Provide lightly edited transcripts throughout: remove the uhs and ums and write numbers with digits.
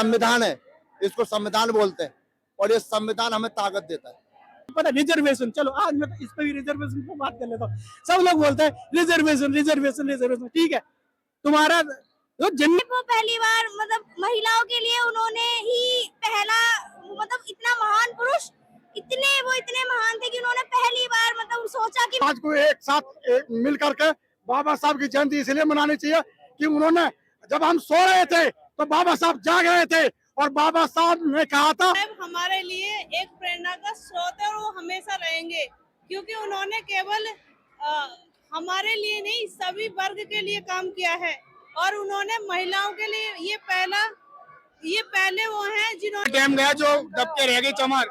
संविधान है, इसको संविधान बोलते हैं और ये संविधान हमें ताकत देता है। पता रिजर्वेशन, चलो आज मैं इस पे भी रिजर्वेशन पे बात कर लेता हूँ। सब लोग बोलते हैं रिजर्वेशन रिजर्वेशन रिजर्वेशन, ठीक है तुम्हारा तो वो पहली बार मतलब महिलाओं के लिए उन्होंने ही पहला मतलब इतना महान पुरुष, इतने महान थे कि उन्होंने पहली बार मतलब सोचा कि आज को एक साथ मिल करके बाबा साहब की जयंती इसलिए मनानी चाहिए कि उन्होंने, जब हम सो रहे थे तो बाबा साहब जाग रहे थे और बाबा साहब ने कहा था हमारे लिए एक प्रेरणा का स्रोत है और वो हमेशा रहेंगे, क्योंकि उन्होंने केवल हमारे लिए नहीं सभी वर्ग के लिए काम किया है और उन्होंने महिलाओं के लिए ये पहले वो हैं जिन्होंने टाइम गया जो दब के रह गई चमार।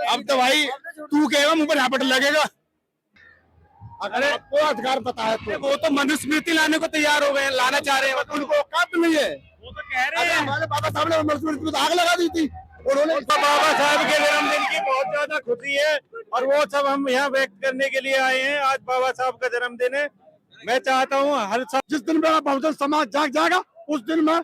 अब तो भाई तू कहेगा मुंह पर झापट लगेगा। अगर आपको अधिकार पता है तो वो तो मनुस्मृति लाने को तैयार हो गए, लाना चाह रहे हैं, उनको औकात नहीं है। वो तो कह रहे हैं हमारे बाबा साहब ने मनुस्मृति को आग लगा दी थी। उन्होंने बाबा साहब के जन्मदिन की बहुत ज्यादा खुशी है और वो सब हम यहाँ व्यक्त करने के लिए आए हैं। आज बाबा साहब का जन्मदिन है। मैं चाहता हूँ हर साल जिस दिन मेरा बहुजन समाज जाग जाएगा उस दिन मैं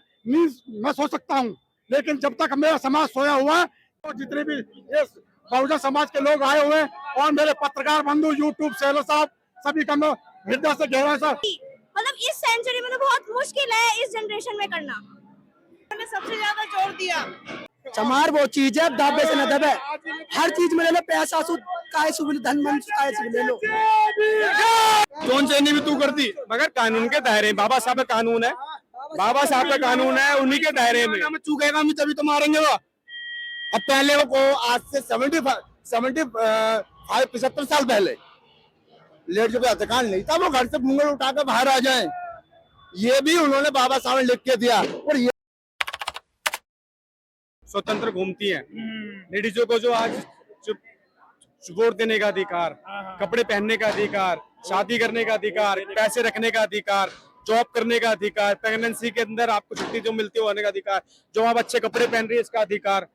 सो सकता हूँ, लेकिन जब तक मेरा समाज सोया हुआ है तो जितने भी ये बहुजन समाज के लोग आए हुए हैं और मेरे पत्रकार बंधु यूट्यूब चैनल साहब सभी का मैं हृदय से गहरा सा मतलब इस सेंचुरी में तो बहुत मुश्किल है इस जनरेशन में करना। उन्होंने सबसे ज्यादा जोर दिया। चमार वो चीज है दाबे से न दबे, हर चीज में ले लो, पैसा सुध काय सुविल धन मन काय सुविल ले लो। कौन चैनी भी तू करती मगर कानून के दायरे, बाबा साहब का कानून है, बाबा साहब का कानून है, उन्हीं के दायरे में हम चूकेगा हम तभी तो मारेंगे वो। अब पहले वो आज से 75 साल पहले लेट जो अधिकार नहीं था वो घर से मुंगल उठाकर बाहर आ जाएं, ये भी उन्होंने बाबा साहब ने लिख के दिया। और ये स्वतंत्र घूमती है लेडीजों को जो आज वोट देने का अधिकार, कपड़े पहनने का अधिकार, शादी करने का अधिकार, पैसे रखने का अधिकार, जॉब करने का अधिकार, प्रेगनेंसी के अंदर आपको छुट्टी जो मिलती है होने का अधिकार, जो आप अच्छे कपड़े पहन रही है इसका अधिकार,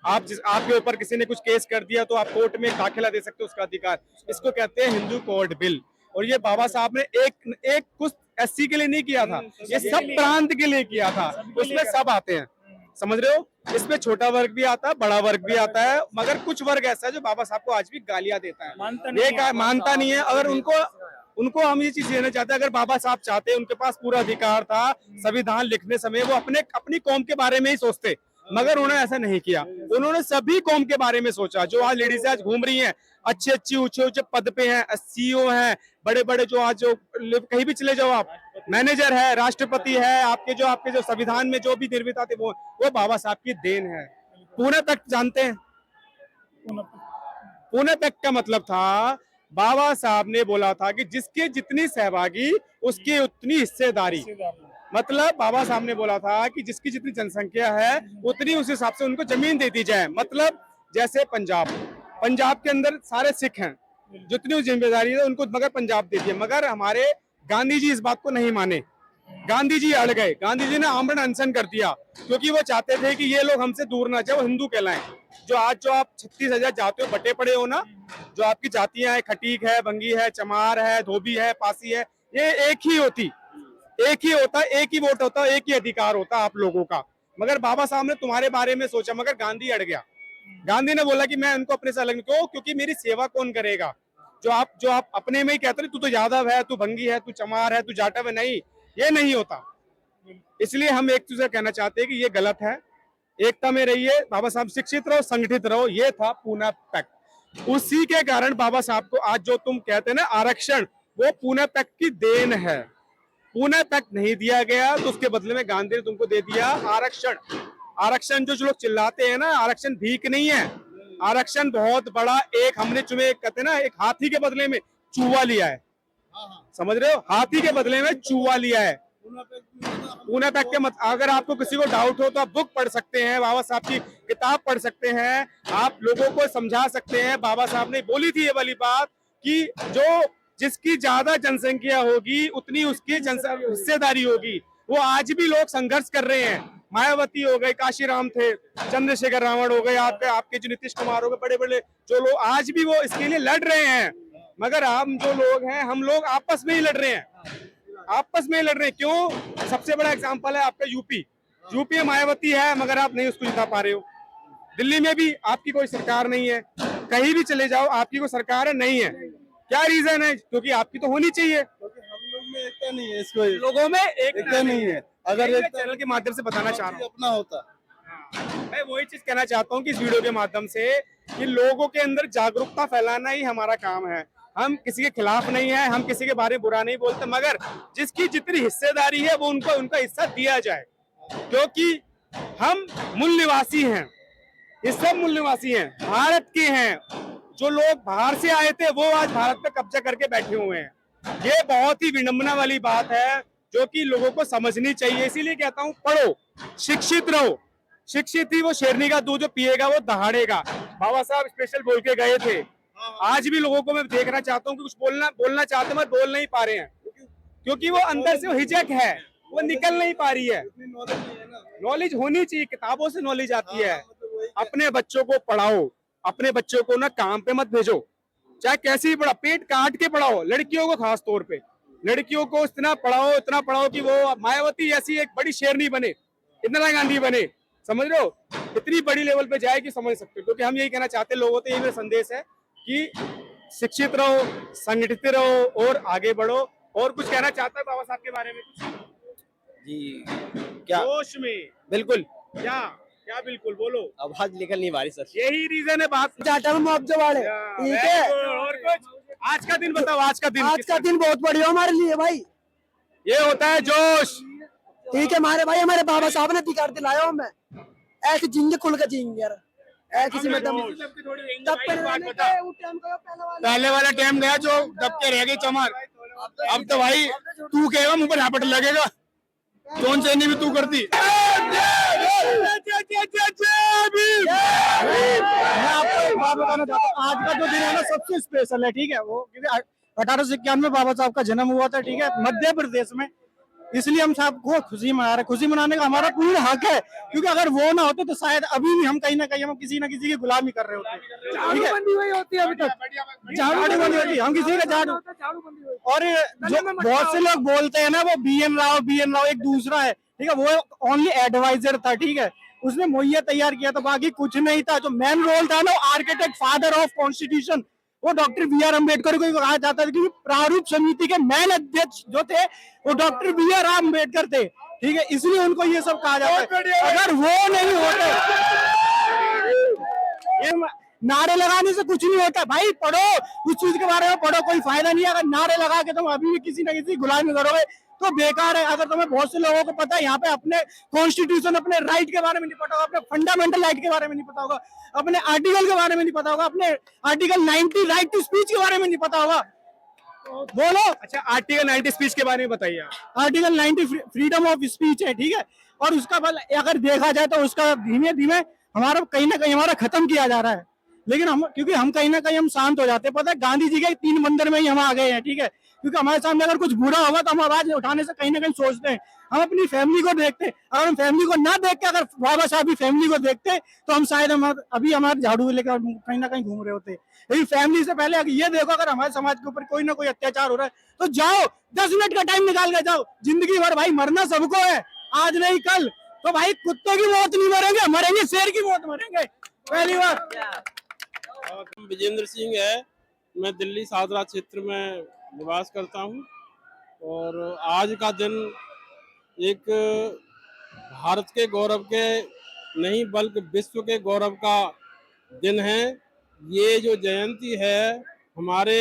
आपके ऊपर किसी ने कुछ केस कर दिया तो आप कोर्ट में दाखिला दे सकते हो उसका अधिकार, इसको कहते हैं हिंदू कोड बिल। और ये बाबा साहब ने एक कुछ एससी के लिए नहीं किया था, ये सब प्रांत के लिए किया था, उसमें सब आते हैं, समझ रहे हो। इसमें छोटा वर्ग भी आता है, बड़ा वर्ग भी आता है, मगर कुछ वर्ग ऐसा है जो बाबा साहब को आज भी गालियां देता है, मानता नहीं है। अगर उनको हम ये चीज देना चाहते हैं, अगर बाबा साहब चाहते, उनके पास पूरा अधिकार था, संविधान लिखने समय वो अपनी कौम के बारे में ही सोचते, मगर उन्होंने ऐसा नहीं किया, उन्होंने सभी कौम के बारे में सोचा। जो आज लेडीज आज घूम रही हैं, अच्छी ऊंचे पद पे हैं, सीईओ हैं, बड़े जो आज जो कहीं भी चले जाओ आप, मैनेजर है, राष्ट्रपति है, आपके जो संविधान में जो भी निर्भीता थे वो बाबा साहब की देन है। पुणे पैक्ट जानते हैं? पुणे पैक्ट का मतलब था बाबा साहब ने बोला था कि जिसके जितनी सहभागी उसकी उतनी हिस्सेदारी, मतलब बाबा साहब ने बोला था कि जिसकी जितनी जनसंख्या है उतनी उस हिसाब से उनको जमीन दे दी जाए। मतलब जैसे पंजाब के अंदर सारे सिख हैं, जितनी जिम्मेदारी है उनको मगर पंजाब दे दिया, मगर हमारे गांधी जी इस बात को नहीं माने, गांधी जी अड़ गए, गांधी जी ने आमरण अनशन कर दिया, क्योंकि वो चाहते थे कि ये लोग हमसे दूर ना जाए, वो हिंदू कहलाएं। जो आप 36,000 जाते हो बटे पड़े हो ना, जो आपकी जातियां है, खटीक है, बंगी है, चमार है, धोबी है, पासी है, ये एक ही होता, एक ही वोट होता, एक ही अधिकार होता आप लोगों का। मगर बाबा साहब ने तुम्हारे बारे में सोचा, मगर गांधी अड़ गया। गांधी ने बोला कि मैं उनको अपने से अलग क्यों, क्योंकि मेरी सेवा कौन करेगा। जो आप अपने में ही कहते हो तू तो यादव है, तू भंगी है, तू चमार है, तू जाटव है, नहीं, ये नहीं होता। इसलिए हम एक दूसरे कहना चाहते हैं कि ये गलत है, एकता में रहिए, बाबा साहब शिक्षित रहो, संगठित रहो। ये था पुणे पैक्ट, उसी के कारण बाबा साहब को आज जो तुम कहते हैं ना आरक्षण, वो पुणे पैक्ट की देन है। पुणे पैक्ट नहीं दिया गया तो उसके बदले में गांधी ने तुमको दे दिया आरक्षण। जो लोग चिल्लाते हैं ना, आरक्षण भीख नहीं है, आरक्षण बहुत बड़ा एक हमने कहते हैं ना, एक हाथी के बदले में चूहा लिया है, समझ रहे हो, हाथी के बदले में चूहा लिया है। पुणे पैक्ट के अगर आपको किसी को डाउट हो तो आप बुक पढ़ सकते हैं, बाबा साहब की किताब पढ़ सकते हैं, आप लोगों को समझा सकते हैं। बाबा साहब ने बोली थी ये वाली बात कि जिसकी ज्यादा जनसंख्या होगी उतनी उसकी हिस्सेदारी होगी। वो आज भी लोग संघर्ष कर रहे हैं, मायावती हो गए, काशीराम थे, चंद्रशेखर रावण हो गए, आपके जो नीतीश कुमार हो गए, बड़े जो लोग आज भी वो इसके लिए लड़ रहे हैं। मगर हम जो लोग हैं, हम लोग आपस में ही लड़ रहे हैं, क्यों? सबसे बड़ा एग्जांपल है आपका यूपी। यूपी में मायावती है मगर आप नहीं उसको जिता पा रहे हो। दिल्ली में भी आपकी कोई सरकार नहीं है, कहीं भी चले जाओ आपकी कोई सरकार है नहीं है। क्या रीजन है? क्योंकि आपकी तो होनी चाहिए। हम लोग में एकता नहीं है, इसको लोगों में एकता नहीं है। अगर मैं एकता चैनल के माध्यम से बताना चाह रहा हूँ, अपना होता, मैं वही चीज कहना चाहता हूँ कि इस वीडियो के माध्यम से कि लोगों के अंदर जागरूकता फैलाना ही हमारा काम है। हम किसी के खिलाफ नहीं है, हम किसी के बारे में बुरा नहीं बोलते, मगर जिसकी जितनी हिस्सेदारी है वो उनको उनका हिस्सा दिया जाए, क्योंकि हम मूल निवासी हैं, ये सब मूल निवासी हैं, भारत के हैं। जो लोग बाहर से आए थे वो आज भारत पे कब्जा करके बैठे हुए हैं। ये बहुत ही विडंबना वाली बात है जो कि लोगों को समझनी चाहिए। इसीलिए कहता हूँ पढ़ो, शिक्षित रहो। शिक्षित ही वो शेरनी का दूध जो पिएगा वो दहाड़ेगा। बाबा साहब स्पेशल बोल के गए थे। आज भी लोगों को मैं देखना चाहता हूँ कि कुछ बोलना चाहते मगर बोल नहीं पा रहे हैं, क्योंकि वो अंदर से वो हिचक है, वो निकल नहीं पा रही है। नॉलेज होनी चाहिए, किताबों से नॉलेज आती है। अपने बच्चों को पढ़ाओ, अपने बच्चों को ना काम पे मत भेजो, चाहे कैसे भी पढ़ा, पेट काट के पढ़ाओ। लड़कियों को खास तौर पे, लड़कियों को इतना पढ़ाओ कि वो मायावती ऐसी एक बड़ी शेरनी बने, इंदिरा गांधी बने, समझ रहे हो, इतनी बड़ी लेवल पे जाए कि समझ सकते हो। क्योंकि हम यही कहना चाहते हैं लोगों को, यही मेरा संदेश है कि शिक्षित रहो, संगठित रहो और आगे बढ़ो। और कुछ कहना चाहता है बाबा साहब के बारे में? कुछ जी क्या? जोश में बिल्कुल, क्या क्या बिल्कुल बोलो, आवाज निकल नहीं पा रही सर। यही रीजन है बात। चाटा में मुआवजा वाले, ठीक है। और कुछ आज का दिन बताओ, आज का दिन बहुत बढ़िया हमारे लिए भाई। ये होता है जोश। ठीक है हमारे भाई, हमारे बाबा साहब ने अधिकार दिलाया हमें, ऐसे जिंदगी खुल के जिएंगे यार, किसी में दम पहले वाला टाइम गया जो दब के रह गई चमार। अब तो भाई तू कहेगा मुंह पर झापट लगेगा, कौन से नहीं भी तू करती। मैं आपको एक बात बताना चाहता हूँ, आज का जो दिन है ना सबसे स्पेशल है, ठीक है। वो क्योंकि 1891 में बाबा साहब का जन्म हुआ था, ठीक है, मध्य प्रदेश में। इसलिए हम सबको खुशी मना रहे हैं। खुशी मनाने का हमारा पूर्ण हक है, क्योंकि अगर वो ना होते तो शायद अभी भी हम कहीं ना कहीं हम किसी ना किसी की गुलामी कर रहे होते, ठीक है। होती है अभी तक, झाड़ू बंदी होती, हम किसी का झाड़ू। और जो बहुत से लोग बोलते हैं ना वो BN राव एक दूसरा है, ठीक है, वो ओनली एडवाइजर था, ठीक है, उसने मुहैया तैयार किया था, बाकी कुछ नहीं था। जो मेन रोल था ना, आर्किटेक्ट, फादर ऑफ कॉन्स्टिट्यूशन, वो डॉक्टर BR अम्बेडकर को कहा जाता था, क्योंकि प्रारूप समिति के मेन अध्यक्ष जो थे वो डॉक्टर BR अम्बेडकर थे, ठीक है, इसलिए उनको ये सब कहा जाता है। अगर वो नहीं होते, ये नारे लगाने से कुछ नहीं होता भाई। पढ़ो, उस चीज के बारे में पढ़ो, कोई फायदा नहीं है। अगर नारे लगा के तुम अभी भी किसी ना किसी गुलामी करोगे तो बेकार है। अगर तुम्हें, बहुत से लोगों को पता है यहाँ पे अपने कॉन्स्टिट्यूशन, अपने राइट के बारे में नहीं पता होगा, अपने फंडामेंटल राइट के बारे में नहीं पता होगा, अपने आर्टिकल के बारे में नहीं पता होगा, अपने आर्टिकल 90 राइट टू स्पीच के बारे में नहीं पता होगा। बोलो। अच्छा, आर्टिकल 90 स्पीच के बारे में बताइए। आर्टिकल 90 फ्रीडम ऑफ स्पीच है, ठीक है, और उसका बल अगर देखा जाए तो उसका धीमे धीमे हमारा कहीं ना कहीं हमारा खत्म किया जा रहा है। लेकिन हम, क्योंकि हम कहीं ना कहीं हम शांत हो जाते हैं। पता है, गांधी जी के 3 मंदिर में ही हम आ गए हैं, ठीक है, क्योंकि हमारे सामने अगर कुछ बुरा होगा तो हम आवाज उठाने से कहीं ना कहीं सोचते हैं। हम अपनी फैमिली को देखते हैं, अगर हम फैमिली को ना देख के अगर बाबा साहब की फैमिली को देखते तो हम शायद अभी हमारे झाड़ू लेकर कहीं ना कहीं घूम रहे होते। लेकिन फैमिली से पहले अगर ये देखो, अगर हमारे समाज के ऊपर कोई ना कोई अत्याचार हो रहा है तो जाओ, 10 मिनट का टाइम निकाल के जाओ। जिंदगी भर भाई मरना सबको है, आज नहीं कल। तो भाई कुत्तों की मौत नहीं मरेंगे, मरेंगे शेर की मौत मरेंगे। पहली बार विजेंद्र सिंह है, मैं दिल्ली सादरा क्षेत्र में निवास करता हूं, और आज का दिन एक भारत के गौरव के नहीं बल्कि विश्व के गौरव का दिन है। ये जो जयंती है हमारे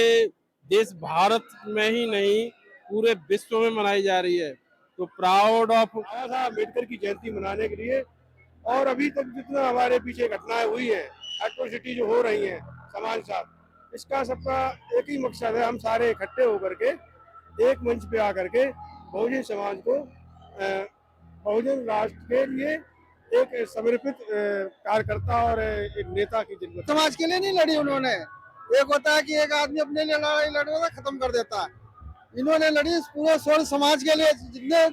देश भारत में ही नहीं पूरे विश्व में मनाई जा रही है। तो प्राउड ऑफ अम्बेडकर की जयंती मनाने के लिए, और अभी तक जितना हमारे पीछे घटनाएं हुई है, एट्रोसिटी जो हो रही है समाज के साथ, इसका सबका एक ही मकसद है, हम सारे इकट्ठे होकर के एक मंच पे आकर के बहुजन समाज को, बहुजन राष्ट्र के लिए एक समर्पित कार्यकर्ता और एक नेता की जरूरत। समाज के लिए नहीं लड़ी उन्होंने। एक होता है कि एक आदमी अपने लिए लड़ाई लड़ रहा था, खत्म कर देता है। इन्होंने लड़ी पूरे सोल समाज के लिए, जितने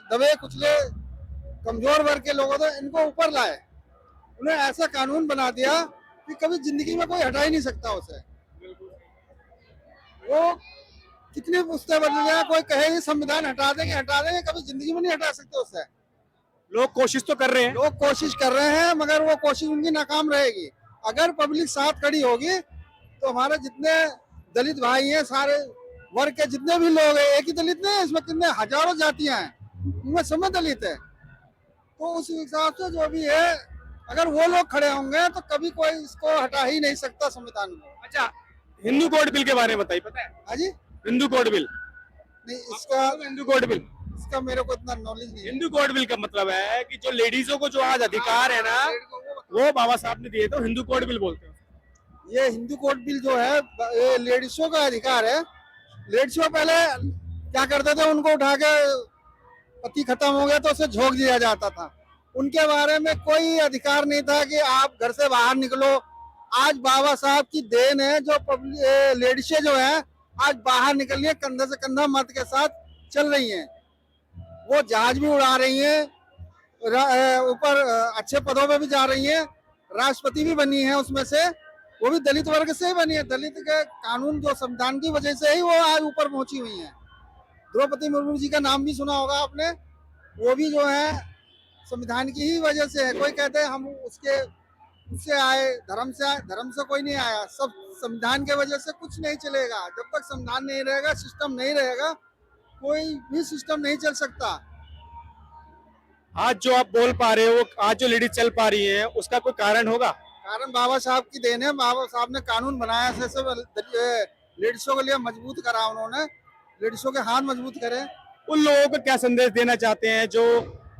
दबे कुचले कमजोर वर्ग के लोगों थे इनको ऊपर लाए। उन्हें ऐसा कानून बना दिया कि कभी जिंदगी में कोई हटा ही नहीं सकता उसे। वो कितने पुस्ते बदल गया, कोई कहे संविधान हटा देंगे, कभी जिंदगी में नहीं हटा सकते उससे। लोग कोशिश तो कर रहे हैं। लोग कोशिश कर रहे हैं मगर वो कोशिश उनकी नाकाम रहेगी। अगर पब्लिक साथ खड़ी होगी तो हमारे जितने दलित भाई हैं, सारे वर्ग के जितने भी लोग हैं, एक ही दलित नहीं है, इसमें कितने हजारों जातियां हैं, उनमें सब में दलित है। तो उस हिसाब से जो भी है, अगर वो लोग खड़े होंगे तो कभी कोई इसको हटा ही नहीं सकता संविधान में। अच्छा, हिंदू कोड बिल के बारे में बताइए, पता है? हाँ जी, हिंदू कोड बिल, नहीं इसका हिंदू कोड बिल, इसका मेरे को इतना नॉलेज नहीं है। हिंदू कोड बिल का मतलब है कि जो लेडीजों को जो आज अधिकार है ना, वो बाबा साहब ने दिए, तो हिंदू कोड बिल बोलते हैं। ये हिंदू कोड बिल जो है, ये लेडीजों का अधिकार है। लेडीजों पहले क्या करते थे, उनको उठा के पति खत्म हो गया तो उसे झोंक दिया जाता था। उनके बारे में कोई अधिकार नहीं था कि आप घर से बाहर निकलो। आज बाबा साहब की देन है जो लेडीजें जो है आज बाहर निकल रही है, कंधे से कंधा मर्द के साथ चल रही हैं। वो जहाज भी उड़ा रही हैं, ऊपर अच्छे पदों पे भी जा रही हैं, राष्ट्रपति भी बनी है उसमें से, वो भी दलित वर्ग से ही बनी है। दलित के कानून जो संविधान की वजह से ही वो आज ऊपर पहुंची हुई है। द्रौपदी मुर्मू जी का नाम भी सुना होगा आपने, वो भी जो है संविधान की ही वजह से है। कोई कहते हैं हम उससे आए, धर्म से आए, धर्म से कोई नहीं आया, सब संविधान के वजह से कुछ नहीं चलेगा। जब तक संविधान नहीं रहेगा, सिस्टम नहीं रहेगा, कोई भी सिस्टम नहीं चल सकता। आज जो आप बोल पा रहे हो, आज जो लेडीज चल पा रही है, उसका कोई कारण होगा? कारण बाबा साहब की देन है। बाबा साहब ने कानून बनाया, लेडीजों के लिए मजबूत करा उन्होंने, लेडीजों के हाथ मजबूत करे। उन लोगों को क्या संदेश देना चाहते हैं जो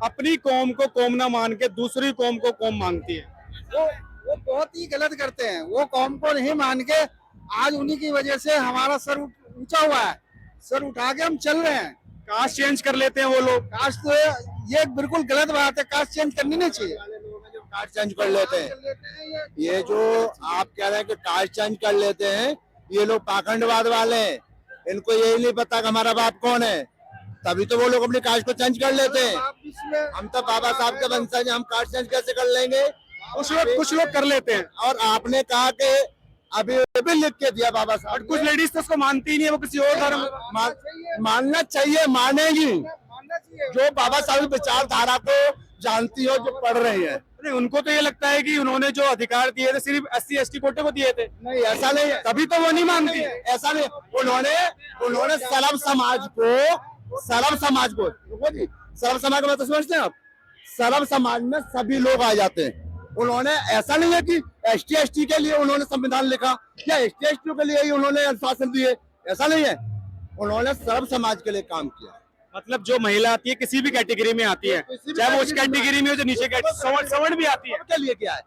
अपनी कौम को कौम ना मान के दूसरी कौम को कौम मानती है? वो बहुत ही गलत करते हैं। वो कौम को नहीं मान के आज उन्हीं की वजह से हमारा सर ऊंचा हुआ है, सर उठा के हम चल रहे हैं। कास्ट चेंज कर लेते हैं वो लोग। कास्ट ये बिल्कुल गलत बात है, कास्ट चेंज करनी नहीं चाहिए। कास्ट चेंज कर लेते हैं, ये जो आप कह रहे हैं कि कास्ट चेंज कर लेते हैं, ये लोग पाखंडवाद वाले हैं। इनको यही नहीं पता कि हमारा बाप कौन है, तभी तो वो लोग अपनी कास्ट को चेंज कर लेते हैं। हम तो बाबा साहब के वंशज हैं, हम कास्ट चेंज कैसे कर लेंगे? कुछ लोग कर लेते हैं। और आपने कहा कि अभी भी लिख के दिया बाबा साहब और कुछ लेडीज तो उसको मानती ही नहीं है, वो किसी और धर्म मानना चाहिए, मानेगी जो बाबा साहब की विचारधारा को जानती हो, जो पढ़ रही है। नहीं, उनको तो ये लगता है कि उन्होंने जो अधिकार दिए थे सिर्फ SC ST कोटे को दिए थे। नहीं, ऐसा नहीं है, तभी तो वो नहीं मानती। ऐसा नहीं। उन्होंने सर्व समाज को देखो जी, सर्व समाज को मतलब समझते हैं आप? सर्व समाज में सभी लोग आ जाते हैं। उन्होंने ऐसा नहीं है कि ST ST के लिए उन्होंने संविधान लिखा या ST ST के लिए ही उन्होंने अनुशासन दिए, ऐसा नहीं है। उन्होंने सर्व समाज के लिए काम किया। मतलब जो महिला आती है, किसी भी कैटेगरी में आती है, चाहे वो उस कैटेगरी में हो जो नीचे सवर्ण भी आती है, के लिए क्या है।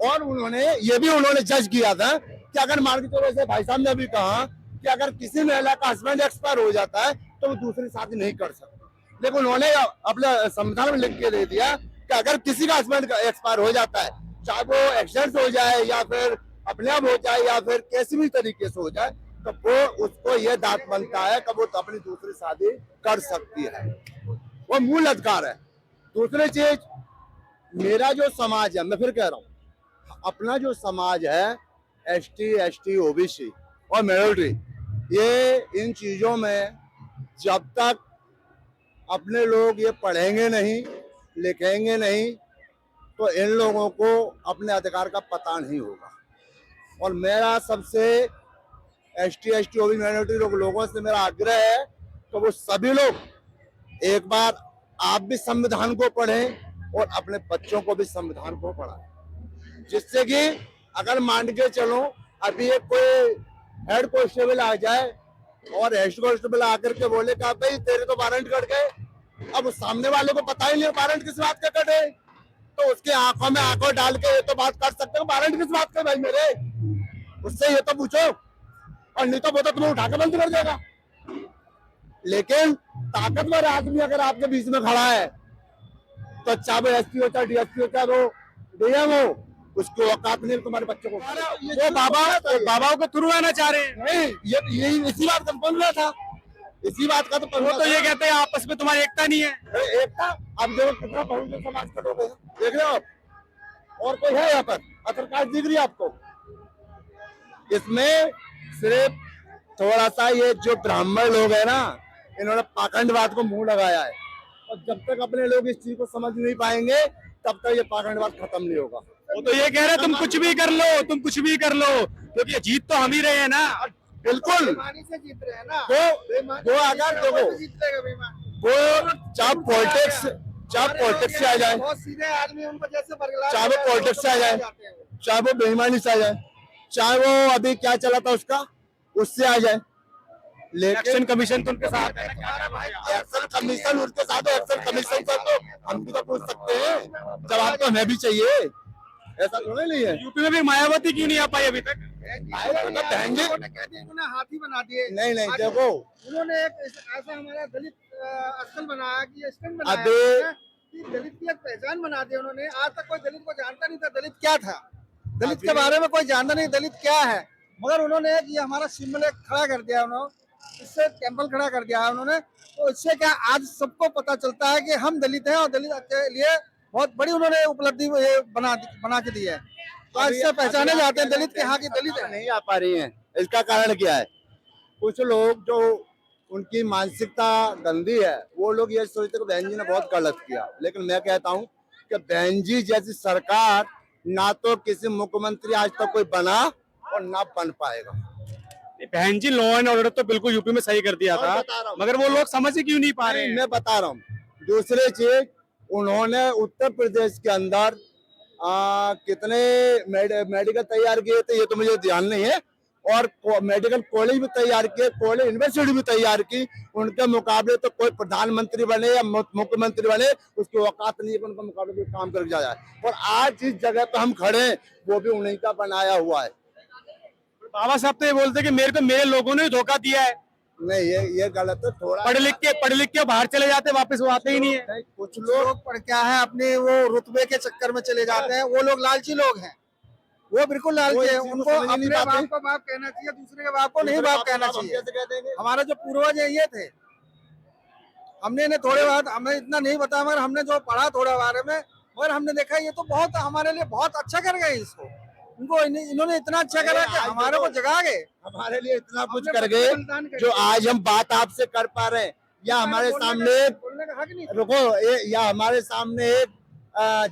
और उन्होंने ये भी उन्होंने जज किया था कि अगर मान के चलो, जैसे भाई साहब ने भी कहा कि अगर किसी महिला का हस्बैंड एक्सपायर हो जाता है तो वो दूसरी शादी नहीं कर सकती, लेकिन उन्होंने अपने संविधान में लिख के दे दिया कि अगर किसी का हस्बैंड एक्सपायर हो जाता है, चाहे वो एक्सीडेंट हो जाए या फिर अपने आप हो जाए या फिर किसी भी तरीके से हो जाए, तो वो उसको ये दांत बनता है कि वो तो अपनी दूसरी शादी कर सकती है। वो मूल अधिकार है। दूसरी चीज, मेरा जो समाज है, मैं फिर कह रहा हूँ, अपना जो समाज है ST ST OBC और माइनॉरिटी, ये इन चीजों में जब तक अपने लोग ये पढ़ेंगे नहीं, लिखेंगे नहीं, तो इन लोगों को अपने अधिकार का पता नहीं होगा। और मेरा सबसे ST ST OBC माइनॉरिटी लोगों से मेरा आग्रह है कि वो सभी लोग एक बार आप भी संविधान को पढ़ें और अपने बच्चों को भी संविधान को पढ़ाएं, जिससे कि अगर मान के चलो अभी एक कोई हेड कांस्टेबल आ जाए और हेड कांस्टेबल आकर के बोले कि भाई तेरे तो वारंट कट गए, अब सामने वाले को पता ही नहीं वारंट किस बात का कटे, तो उसके आंखों में आंखों डाल के ये तो बात कर सकते हो वारंट किस बात का भाई मेरे, उससे ये तो पूछो, और नहीं तो वो तो तुम्हें उठा के बंद कर देगा। लेकिन ताकतवर आदमी अगर आपके बीच में खड़ा है, तो चाहे वो SP हो, चाहे DSP हो, चाहे वो DM हो, उसको औकात नहीं तुम्हारे बच्चों को। वो बाबाओं को थ्रू आना चाह रहे हैं। नहीं, यही इसी बात का बन रहा था, इसी बात का तो वो तो ये कहते हैं आपस में तुम्हारी एकता नहीं है। एकता, अब देखो कितना बहुजन समाज का लोग है, देख रहे हो आप? और कोई है यहाँ पर अतर कास्ट दिख रही है आपको? इसमें सिर्फ थोड़ा सा ये जो ब्राह्मण लोग है ना, इन्होंने पाखंडवाद को मुंह लगाया है, और जब तक अपने लोग इस चीज को समझ नहीं पाएंगे तब तक ये पाखंडवाद खत्म नहीं होगा। वो तो ये कह रहे तुम कुछ भी कर लो, तुम कुछ भी कर लो, क्योंकि जीत तो हम ही रहे हैं ना। बिल्कुल। बेईमानी से जीत रहे हैं ना। वो अगर देखो जीतेगा बेईमान। वो चाहे पॉलिटिक्स से आ जाए, बहुत सीधे आदमी उनको जैसे बरगला चाहे वो पॉलिटिक्स से आ जाए, चाहे वो बेईमानी से आ जाए, चाहे वो अभी क्या चला था उसका उससे आ जाए, इलेक्शन कमीशन तो उनके साथ है। एक्शन कमीशन उनके साथ है। एक्शन कमीशन पर तो हम भी तो पूछ सकते हैं, जवाब तो हमें भी चाहिए, ऐसा थोड़ा नहीं है। यूपी में भी मायावती क्यों नहीं आ पाई अभी तक? उन्होंने हाथी बना दिए। नहीं देखो, उन्होंने एक ऐसा हमारा दलित स्थल बनाया कि स्टैंड बनाया अबे कि दलित की एक पहचान बना दी उन्होंने। आज तक कोई दलित को जानता नहीं था दलित क्या था, दलित के बारे में कोई जानता नहीं दलित क्या है, मगर उन्होंने ये हमारा सिंबल खड़ा कर दिया, उन्होंने इससे टेम्पल खड़ा कर दिया है उन्होंने। तो इससे क्या आज सबको पता चलता है कि हम दलित हैं और दलित के लिए बहुत बड़ी उन्होंने उपलब्धि बना के दी है। तो इससे पहचाने जाते हैं दलित के यहाँ की दलित है। नहीं आ पा रही हैं। इसका कारण क्या है? कुछ लोग जो उनकी मानसिकता गंदी है वो लोग ये सोचते कि बहन जी ने बहुत गलत किया, लेकिन मैं कहता हूँ कि बहन जी जैसी सरकार ना तो किसी मुख्यमंत्री आज तक कोई बना और ना बन पाएगा। बहन जी लॉ एंड ऑर्डर तो बिल्कुल यूपी में सही कर दिया था, मगर वो लोग समझ ही क्यों नहीं पा रहे हैं? मैं बता रहा हूँ। दूसरी चीज, उन्होंने उत्तर प्रदेश के अंदर कितने मेडिकल तैयार किए थे ये तो मुझे ध्यान नहीं है, और मेडिकल कॉलेज भी तैयार किए, कॉलेज यूनिवर्सिटी भी तैयार की। उनके मुकाबले तो कोई प्रधानमंत्री बने या मुख्यमंत्री बने उसकी औकात नहीं है कि उनका मुकाबले कोई काम करके जाए। और आज जिस जगह पे हम खड़े हैं वो भी उन्हीं का बनाया हुआ है। बाबा साहब तो ये बोलते हैं कि मेरे लोगों ने धोखा दिया है। नहीं, ये गलत है। थोड़ा पढ़ लिख के बाहर चले जाते, वापस वो आते ही नहीं है। कुछ लोग पढ़ क्या है अपने वो रुतबे के चक्कर में चले जाते हैं, वो लोग लालची लोग हैं, वो बिल्कुल लालची है। उनको अपने बाप को बाप कहना चाहिए, दूसरे के बाप को नहीं बाप कहना चाहिए। हमारे जो पूर्वज है ये थे, हमने इन्हें थोड़े बात हमें इतना नहीं बताया, मगर हमने जो पढ़ा थोड़े बारे में, मगर हमने देखा ये तो बहुत हमारे लिए बहुत अच्छा कर गए। इसको उनको इन्होंने इतना अच्छा करा कि हमारे को जगा गए, हमारे लिए इतना कुछ कर गए जो आज हम बात आपसे कर पा रहे हैं। या हमारे सामने रुको, या हमारे सामने एक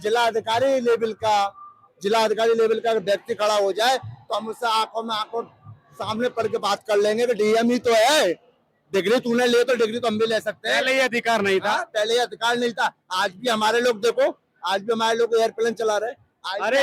जिला अधिकारी लेवल का व्यक्ति खड़ा हो जाए तो हम उससे आंखों में आंखों सामने पढ़ के बात कर लेंगे कि डीएम ही तो है, डिग्री तूने ले तो डिग्री तो हम भी ले सकते हैं। पहले ये अधिकार नहीं था। पहले ये अधिकार नहीं था। आज भी हमारे लोग देखो, आज भी हमारे लोग एयरप्लेन चला रहे हैं। अरे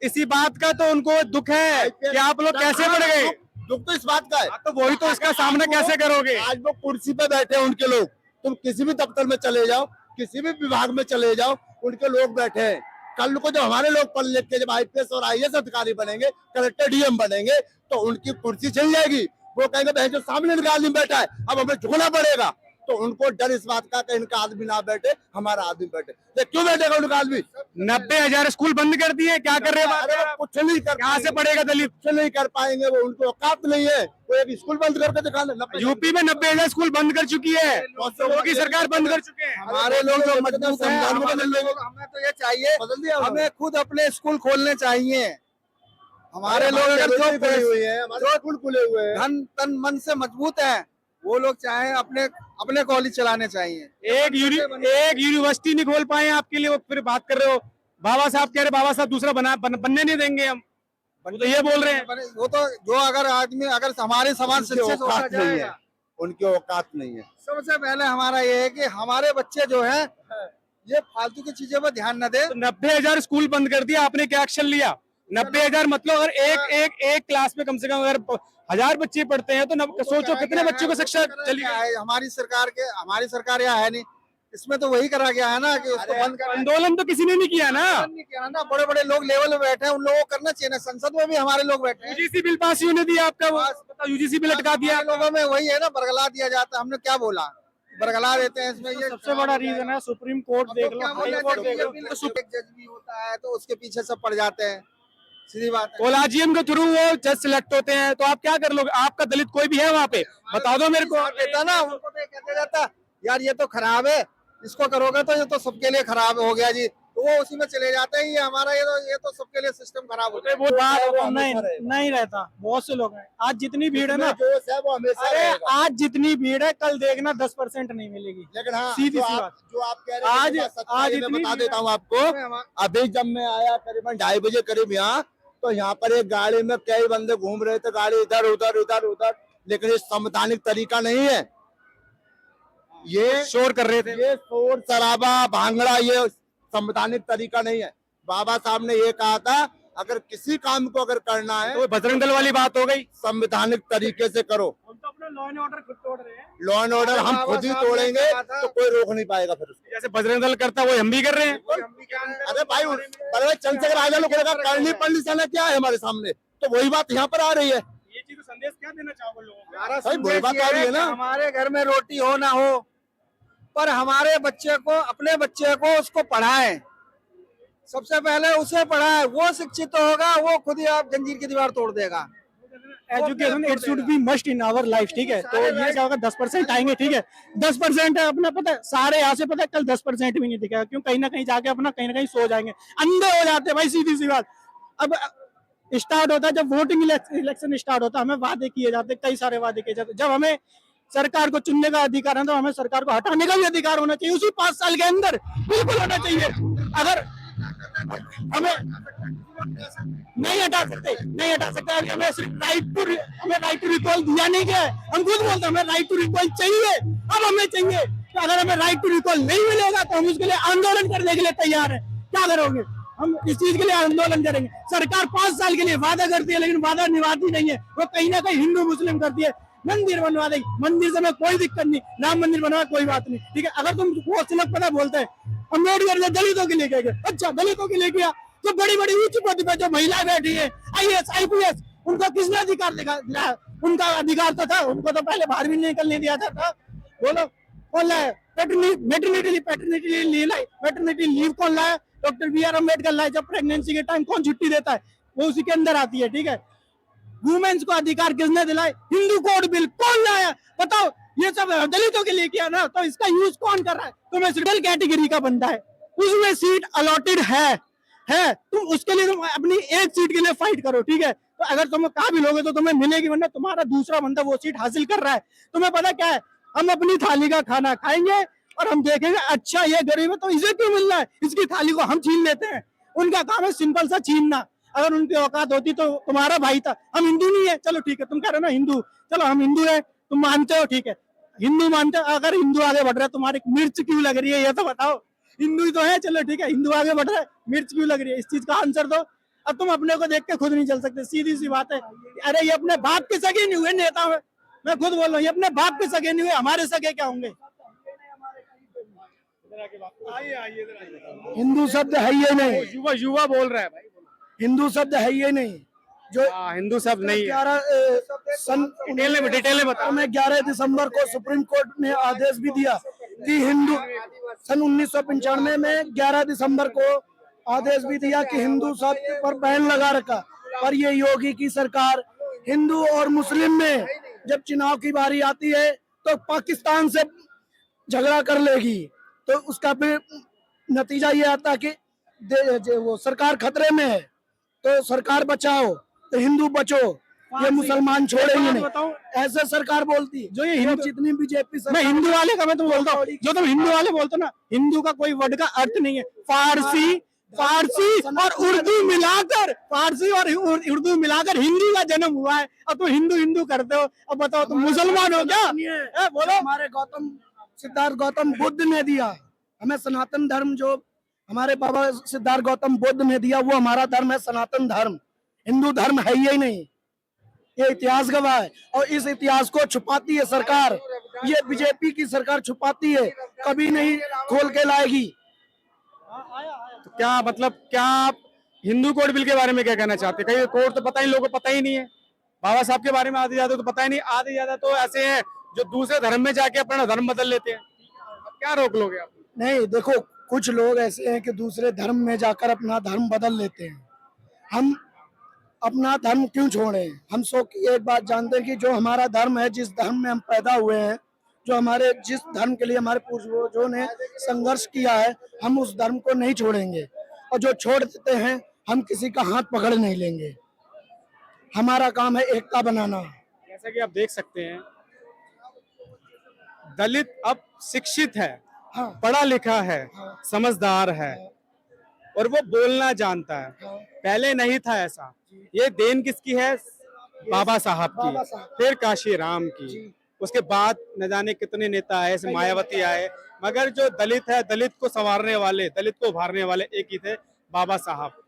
इसी बात का तो उनको दुख है कि आप लोग कैसे बढ़ गए। दुख तो इस बात का है। तो वही तो इसका सामना कैसे करोगे? आज वो कुर्सी पे बैठे हैं उनके लोग, तुम किसी भी दफ्तर में चले जाओ, किसी भी विभाग में चले जाओ, उनके लोग बैठे हैं। कल को जब हमारे लोग पढ़ लिख के जब आईपीएस और आईएएस अधिकारी बनेंगे, कलेक्टर डीएम बनेंगे, तो उनकी कुर्सी चल जाएगी। वो कहेंगे बहन जो सामने इनका आदमी बैठा है अब हमें झुकना पड़ेगा। तो उनको डर इस बात का कि इनका आदमी ना बैठे, हमारा आदमी बैठे। क्यों बैठेगा उनका आदमी? 90,000 स्कूल बंद कर दिए, क्या कर रहे हैं? कुछ नहीं कर, कहाँ से पढ़ेगा दलित? कुछ नहीं कर पाएंगे। वो उनको औकात नहीं है, वो एक स्कूल बंद करके दिखाना। यूपी में 90,000 स्कूल बंद कर चुकी है, योगी सरकार बंद कर चुके हैं। हमारे लोग जो मजबूत हैं, हमें तो ये चाहिए, हमें खुद अपने स्कूल खोलने चाहिए। हमारे लोग अगर जो स्कूल खुले हुए हैं, धन तन मन से मजबूत हैं, वो लोग चाहे अपने कॉलेज चलाने चाहिए। एक यूनिवर्सिटी नहीं खोल पाए आपके लिए, वो फिर बात कर रहे हो। बाबा साहब कह रहे बाबा साहब दूसरा बनने नहीं देंगे हम, वो तो ये बोल रहे हैं। वो तो जो अगर हमारे समाज शिक्षित होना चाहिए, उनकी औकात नहीं है। सबसे पहले हमारा ये है कि हमारे बच्चे जो है ये फालतू की चीजों पर ध्यान न दे। 90,000 स्कूल बंद कर दिया, आपने क्या एक्शन लिया? 90,000 मतलब अगर एक क्लास में कम से कम अगर 1000 बच्चे पढ़ते हैं तो सोचो कितने बच्चों को शिक्षा चली है। हमारी सरकार यहाँ है नहीं, इसमें तो वही करा गया है ना कि उसको बंद कर। आंदोलन तो किसी ने नहीं किया ना, बड़े बड़े लोग लेवल में बैठे हैं, उन लोगों को करना चाहिए ना। संसद में भी हमारे लोग बैठे हैं। यूजीसी बिल पास ही होने दिया आपका, वो यूजीसी बिल लटका दिया। लोगों में वही है ना, बरगला दिया जाता है। हमने क्या बोला, बरगला देते हैं। इसमें ये सबसे बड़ा रीजन है सुप्रीम कोर्ट देख लो, हाई कोर्ट देख लो। एक जज भी होता है तो उसके पीछे सब पड़ जाते हैं, सीधी बात है। कोलाजियम के थ्रू वो जज सिलेक्ट होते हैं, तो आप क्या कर लोगे? आपका दलित कोई भी है वहाँ पे, बता दो मेरे को। कहता ना, उनको तो कहते जाता यार ये तो खराब है, इसको करोगे तो ये तो सबके लिए खराब हो गया जी, तो वो उसी में चले जाते हैं। ये तो सबके लिए सिस्टम खराब हो वो बात नहीं रहता। बहुत से लोग हैं, आज जितनी भीड़ है ना, जोश है वो हमेशा अरे रहेगा। आज जितनी भीड़ है कल देखना 10% नहीं मिलेगी। लेकिन हाँ, सीधी सी बात। जो आप कह रहे हैं आज- कि बात सच्चाई आज है, मैं इतनी बता भीड़ देता हूँ है। आपको। अभी जब मैं आया करीबन 2:30 बजे करीब यहाँ, तो यहाँ पर एक गाड़ी में कई बंदे घूम रहे थे, गाड़ी इधर उधर इधर उधर, लेकिन ये संवैधानिक तरीका नहीं है। ये शोर कर रहे थे। ये शोर शराबा भांगड़ा ये संवैधानिक तरीका नहीं है। बाबा साहब ने ये कहा था, अगर किसी काम को अगर करना है तो बजरंग दल वाली बात हो गई। संवैधानिक तरीके से करो। हम तो अपना लॉ एंड ऑर्डर खुद तोड़ रहे हैं। लॉ एंड ऑर्डर हम बाबा खुद ही साहब ने तोड़ेंगे कहा था। तो कोई रोक नहीं पाएगा फिर उसको। जैसे बजरंग दल करता है वो हम भी कर रहे हैं। अरे भाई चंद्रशेखर आजाद लोग करनी परमिशन क्या है हमारे सामने, तो वही बात यहाँ पर आ रही है। ये चीज संदेश क्या देना चाहोगे लोगों को? भाई वही बात आ रही है ना। हमारे घर में रोटी हो ना हो, पर हमारे बच्चे को, अपने बच्चे को उसको पढ़ाएं। सबसे पहले उसे पढ़ाएं, वो शिक्षित होगा, वो खुद ही आप जंजीर की दीवार तोड़ देगा। Education it should be must in our life, ठीक है। तो ये क्या होगा, 10% आएंगे, ठीक है। 10% है अपना, पता है सारे यहाँ से पता है कल 10% भी नहीं दिखेगा, क्यों? कहीं ना कहीं जाके अपना कहीं ना कहीं सो जाएंगे, अंधे हो जाते हैं भाई, सीधी सी बात। अब स्टार्ट होता है जब वोटिंग इलेक्शन स्टार्ट होता है, हमें वादे किए जाते, कई सारे वादे किए जाते। जब हमें सरकार को चुनने का अधिकार है तो हमें सरकार को हटाने का भी अधिकार होना चाहिए, उसी 5 साल के अंदर बिल्कुल होना चाहिए। अगर हमें नहीं हटा सकते हमें राइट टू रिकॉल दिया नहीं गया है। हम खुद बोलते हैं हमें राइट टू रिकॉल चाहिए। अब हमें चाहिए कि अगर हमें राइट टू रिकॉल नहीं मिलेगा तो हम उसके लिए आंदोलन करने के लिए तैयार है। क्या करोगे? हम इस चीज के लिए आंदोलन करेंगे। सरकार 5 साल के लिए वादा करती है, लेकिन वादा निभाती नहीं है। वो कहीं ना कहीं हिंदू मुस्लिम करती है। मंदिर बनवा देगी, मंदिर से हमें कोई दिक्कत नहीं, राम मंदिर बनवा कोई बात नहीं, ठीक है। अगर तुम वो सिर्फ पता बोलते हैं अम्बेडकर ने दलितों के लिए किया, अच्छा दलितों के लिए किया, तो बड़ी बड़ी ऊंची पद पे जो महिलाएं बैठी है, IAS IPS, उनका किसने अधिकार दिया? उनका अधिकार तो था, उनको तो पहले बाहर भी नहीं निकलने दिया था। बोलो कौन लाया? मैटरनिटी लीव कौन लाया? डॉक्टर BR अम्बेडकर लाए। जब प्रेगनेंसी के टाइम कौन छुट्टी देता है? वो उसी के अंदर आती है, ठीक है। वुमेन्स को अधिकार किसने दिलाए? हिंदू कोड बिल कौन लाया? बताओ। ये सब दलितों के लिए किया ना, तो इसका यूज कौन कर रहा है? तुम्हें शेड्यूल कैटेगरी का बंदा है, उसमें सीट अलॉटेड है, तुम उसके लिए तुम अपनी एक सीट के लिए फाइट करो, ठीक है। तो अगर तुम काबिल लोगे तो तुम्हें मिलेगी, वरना तुम्हारा दूसरा बंदा वो सीट हासिल कर रहा है। तुम्हें पता क्या है? हम अपनी थाली का खाना खाएंगे और हम देखेंगे अच्छा ये गरीब है तो इसे क्यों मिल रहा है, इसकी थाली को हम छीन लेते हैं। उनका काम है सिंपल सा छीनना। अगर उनकी औकात होती तो तुम्हारा भाई था। हम हिंदू नहीं है, चलो ठीक है, तुम कह रहे हो ना हिंदू, चलो हम हिंदू है, तुम मानते हो, ठीक है, हिंदू मानते हो। अगर हिंदू आगे बढ़ रहा है, तुम्हारी मिर्च क्यों लग रही है ये तो बताओ। हिंदू ही तो है, चलो ठीक है, हिंदू आगे बढ़ रहा है, मिर्च क्यों लग रही है, इस चीज का आंसर दो। अब तुम अपने को देख के खुद नहीं चल सकते, सीधी सी बात है। अरे ये अपने बाप के सगे नहीं हुए नेता में, मैं खुद बोल रहा हूँ, ये अपने बाप के सगे नहीं हुए, हमारे सगे क्या होंगे? हिंदू शब्द है ये नहीं, युवा बोल रहा है भाई। हिंदू शब्द है ये नहीं। जो हिंदू शब्द नहीं है। 11 डिटेल में बताओ। 11 दिसंबर को सुप्रीम कोर्ट ने आदेश भी दिया कि हिंदू, सन 1995 में 11 दिसंबर को आदेश भी दिया कि हिंदू शब्द पर बैन लगा रखा। पर ये योगी की सरकार हिंदू और मुस्लिम में जब चुनाव की बारी आती है तो पाकिस्तान से झगड़ा कर लेगी, तो उसका फिर नतीजा ये आता कि वो सरकार खतरे में है, तो सरकार बचाओ तो हिंदू बचो, ये मुसलमान छोड़ेंगे नहीं, ऐसे सरकार बोलती है। जो ये हिंदू जितनी बीजेपी मैं हिंदू वाले का मैं तो बोलता हूँ, जो तुम हिंदू वाले बोलते हो ना, हिंदू का कोई वर्ड का अर्थ नहीं है। फारसी और उर्दू मिलाकर हिंदी का जन्म हुआ है, अब तुम हिंदू करते हो। अब बताओ तुम मुसलमान हो क्या? बोलो। हमारे सिद्धार्थ गौतम बुद्ध ने दिया हमें सनातन धर्म, जो हमारे बाबा सिद्धार्थ गौतम बुद्ध ने दिया, वो हमारा धर्म है सनातन धर्म। हिंदू धर्म है ही नहीं, ये इतिहास गवाह है। और इस इतिहास को छुपाती है सरकार, ये बीजेपी की सरकार छुपाती है, कभी नहीं खोल के लाएगी। तो क्या मतलब, क्या आप हिंदू कोड बिल के बारे में क्या कहना चाहते हैं? कई कोड तो पता ही, लोगों को पता ही नहीं है। बाबा साहब के बारे में आधे ज्यादा तो पता ही नहीं, आधे ज्यादा तो ऐसे हैं जो दूसरे धर्म में जाके अपना धर्म बदल लेते हैं। क्या रोक लोगे आप? नहीं, देखो कुछ लोग ऐसे हैं कि दूसरे धर्म में जाकर अपना धर्म बदल लेते हैं। हम अपना धर्म क्यों छोड़े? हम एक बात जानते हैं कि जो हमारा धर्म है, जिस धर्म में हम पैदा हुए हैं, जो हमारे जिस धर्म के लिए हमारे पूर्वजों ने संघर्ष किया है, हम उस धर्म को नहीं छोड़ेंगे, और जो छोड़ देते हैं हम किसी का हाथ पकड़ नहीं लेंगे। हमारा काम है एकता बनाना। जैसा कि आप देख सकते हैं, दलित अब शिक्षित है, हाँ, पढ़ा लिखा है, हाँ, समझदार है, और वो बोलना जानता है। हाँ। पहले नहीं था ऐसा। ये देन किसकी है? बाबा साहब बाबा की, साहब। फिर काशी राम की, उसके बाद न जाने कितने नेता आए, जैसे मायावती आए, मगर जो दलित है, दलित को संवारने वाले, दलित को उभारने वाले एक ही थे, बाबा साहब।